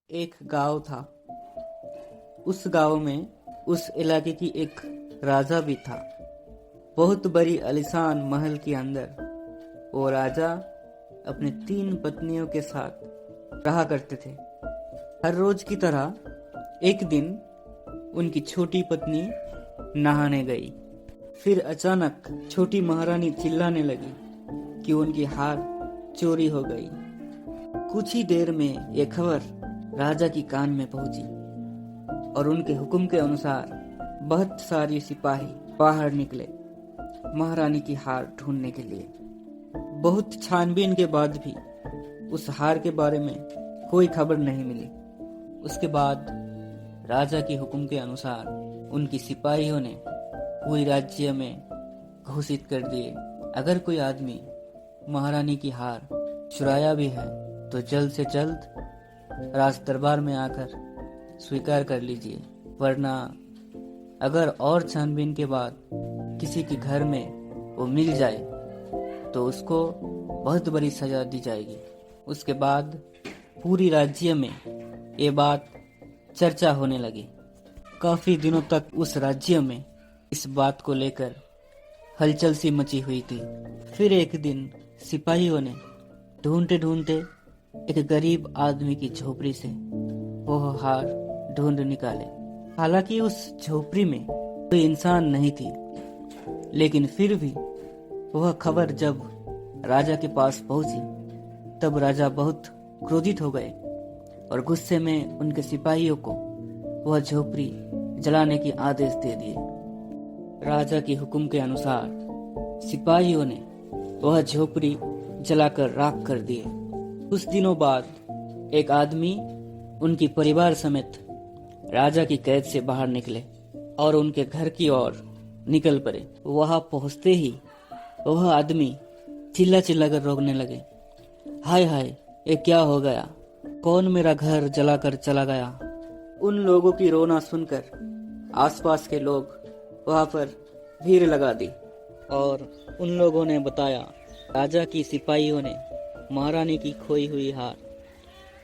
एक गांव था। उस गांव में उस इलाके की एक राजा भी था। बहुत बड़ी आलीशान महल के अंदर वो राजा अपने 3 पत्नियों के साथ रहा करते थे। हर रोज की तरह एक दिन उनकी छोटी पत्नी नहाने गई। फिर अचानक छोटी महारानी चिल्लाने लगी कि उनकी हार चोरी हो गई। कुछ ही देर में ये खबर राजा की कान में पहुंची और उनके हुक्म के अनुसार बहुत सारी सिपाही बाहर निकले महारानी की हार ढूंढने के लिए। बहुत छानबीन के बाद भी उस हार के बारे में कोई खबर नहीं मिली। उसके बाद राजा के हुक्म के अनुसार उनकी सिपाहियों ने पूरे राज्य में घोषित कर दिए, अगर कोई आदमी महारानी की हार चुराया भी है तो जल्द से जल्द राज दरबार में आकर स्वीकार कर लीजिए, वरना अगर और छानबीन के बाद किसी के घर में वो मिल जाए तो उसको बहुत बड़ी सजा दी जाएगी। उसके बाद पूरी राज्य में ये बात चर्चा होने लगी। काफी दिनों तक उस राज्य में इस बात को लेकर हलचल सी मची हुई थी। फिर एक दिन सिपाहियों ने ढूंढते ढूंढते एक गरीब आदमी की झोपड़ी से वो हार ढूंढ निकाले। हालांकि उस झोपड़ी में कोई इंसान नहीं थी, लेकिन फिर भी वह खबर जब राजा के पास पहुंची तब राजा बहुत क्रोधित हो गए और गुस्से में उनके सिपाहियों को वह झोपड़ी जलाने की आदेश दे दिए। राजा के हुक्म के अनुसार सिपाहियों ने वह झोपड़ी जलाकर राख कर दिए। कुछ दिनों बाद एक आदमी उनकी परिवार समेत राजा की कैद से बाहर निकले और उनके घर की ओर निकल पड़े। वहां पहुंचते ही वह आदमी चिल्ला चिल्ला कर रोकने लगे, हाय हाय, ये क्या हो गया? कौन मेरा घर जलाकर चला गया? उन लोगों की रोना सुनकर आसपास के लोग वहां पर भीड़ लगा दी और उन लोगों ने बताया, राजा की सिपाहियों ने महारानी की खोई हुई हार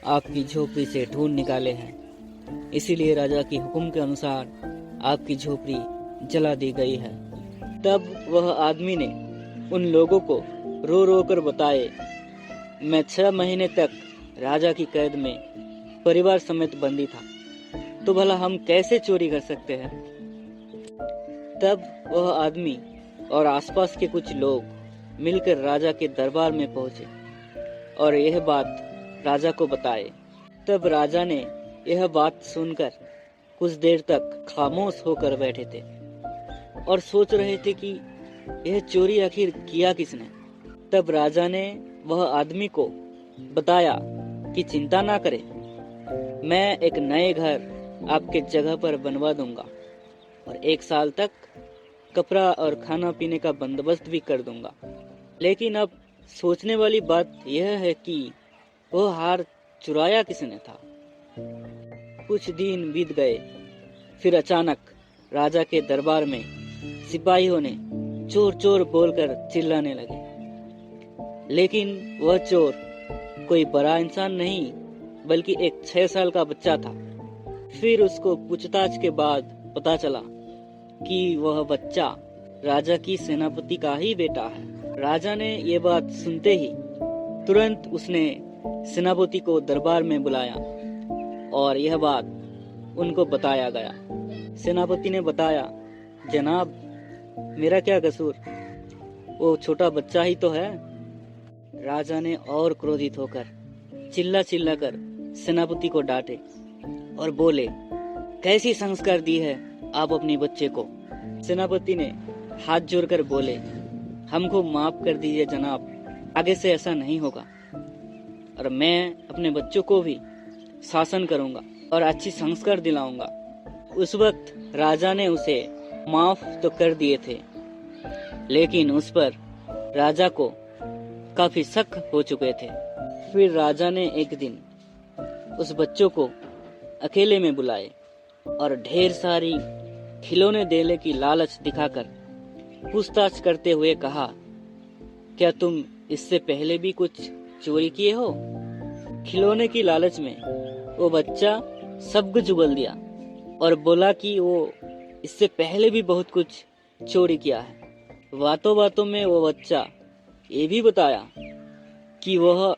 आपकी झोपड़ी से ढूंढ निकाले हैं, इसीलिए राजा के हुक्म के अनुसार आपकी झोपड़ी जला दी गई है। तब वह आदमी ने उन लोगों को रो रो कर बताए, मैं 6 महीने तक राजा की कैद में परिवार समेत बंदी था, तो भला हम कैसे चोरी कर सकते हैं? तब वह आदमी और आसपास के कुछ लोग मिलकर राजा के दरबार में पहुंचे और यह बात राजा को बताए। तब राजा ने यह बात सुनकर कुछ देर तक खामोश होकर बैठे थे और सोच रहे थे कि यह चोरी आखिर किया किसने। तब राजा ने वह आदमी को बताया कि चिंता ना करे, मैं एक नए घर आपके जगह पर बनवा दूंगा और 1 साल तक कपड़ा और खाना पीने का बंदोबस्त भी कर दूंगा। लेकिन अब सोचने वाली बात यह है कि वह हार चुराया किसने था। कुछ दिन बीत गए। फिर अचानक राजा के दरबार में सिपाहियों ने चोर चोर बोलकर चिल्लाने लगे, लेकिन वह चोर कोई बड़ा इंसान नहीं बल्कि एक 6 साल का बच्चा था। फिर उसको पूछताछ के बाद पता चला कि वह बच्चा राजा की सेनापति का ही बेटा है। राजा ने ये बात सुनते ही तुरंत उसने सेनापति को दरबार में बुलाया और यह बात उनको बताया गया। सेनापति ने बताया, जनाब, मेरा क्या कसूर? वो छोटा बच्चा ही तो है। राजा ने और क्रोधित होकर चिल्ला चिल्ला कर सेनापति को डांटे और बोले, कैसी संस्कार दी है आप अपनी बच्चे को? सेनापति ने हाथ जोड़कर बोले, हमको माफ कर दीजिए जनाब, आगे से ऐसा नहीं होगा और मैं अपने बच्चों को भी शासन करूंगा और अच्छी संस्कार दिलाऊंगा। उस वक्त राजा ने उसे माफ तो कर दिए थे, लेकिन उस पर राजा को काफी शक हो चुके थे। फिर राजा ने एक दिन उस बच्चों को अकेले में बुलाए और ढेर सारी खिलौने देने की लालच दिखाकर पूछताछ करते हुए कहा, क्या तुम इससे पहले भी कुछ चोरी किए हो? खिलौने की लालच में वो बच्चा सब कुछ उगल दिया और बोला कि वो इससे पहले भी बहुत कुछ चोरी किया है। बातों बातों में वो बच्चा ये भी बताया कि वह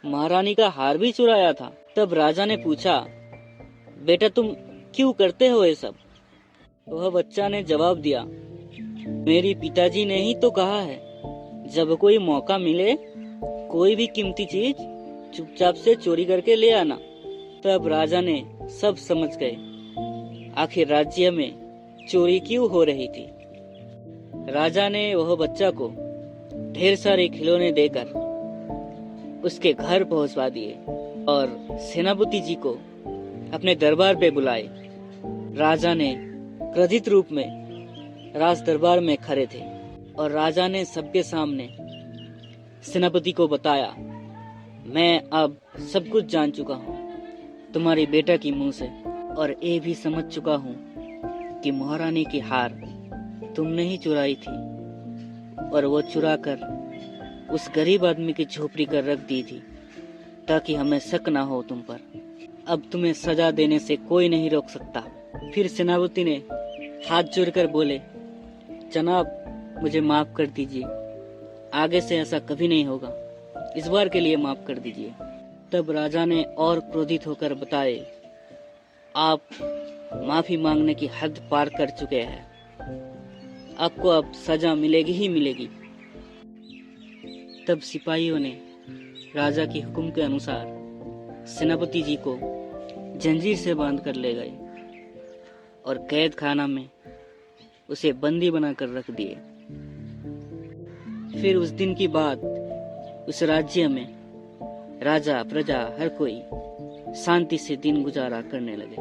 महारानी का हार भी चुराया था। तब राजा ने पूछा, बेटा तुम क्यों करते हो ये सब? वह बच्चा ने जवाब दिया, मेरी पिताजी ने ही तो कहा है, जब कोई मौका मिले कोई भी कीमती चीज चुपचाप से चोरी करके ले आना। तब राजा ने सब समझ गए आखिर राज्य में चोरी क्यों हो रही थी। राजा ने वह बच्चा को ढेर सारे खिलौने देकर उसके घर पहुंचवा दिए और सेनापति जी को अपने दरबार पे बुलाए। राजा ने क्रोधित रूप में राज दरबार में खड़े थे और राजा ने सबके सामने सेनापति को बताया, मैं अब सब कुछ जान चुका हूँ तुम्हारी बेटा की मुंह से, और ये भी समझ चुका हूँ कि महारानी की हार तुमने ही चुराई थी और वो चुरा कर उस गरीब आदमी की झोपड़ी कर रख दी थी ताकि हमें शक ना हो तुम पर। अब तुम्हें सजा देने से कोई नहीं रोक सकता। फिर सेनापति ने हाथ जोड़कर बोले, जनाब मुझे माफ कर दीजिए, आगे से ऐसा कभी नहीं होगा, इस बार के लिए माफ कर दीजिए। तब राजा ने और क्रोधित होकर बताए, आप माफी मांगने की हद पार कर चुके हैं, आपको अब सजा मिलेगी ही मिलेगी। तब सिपाहियों ने राजा के हुक्म के अनुसार सेनापति जी को जंजीर से बांध कर ले गए और कैद खाना में उसे बंदी बनाकर रख दिए। फिर उस दिन की बात उस राज्य में राजा प्रजा हर कोई शांति से दिन गुजारा करने लगे।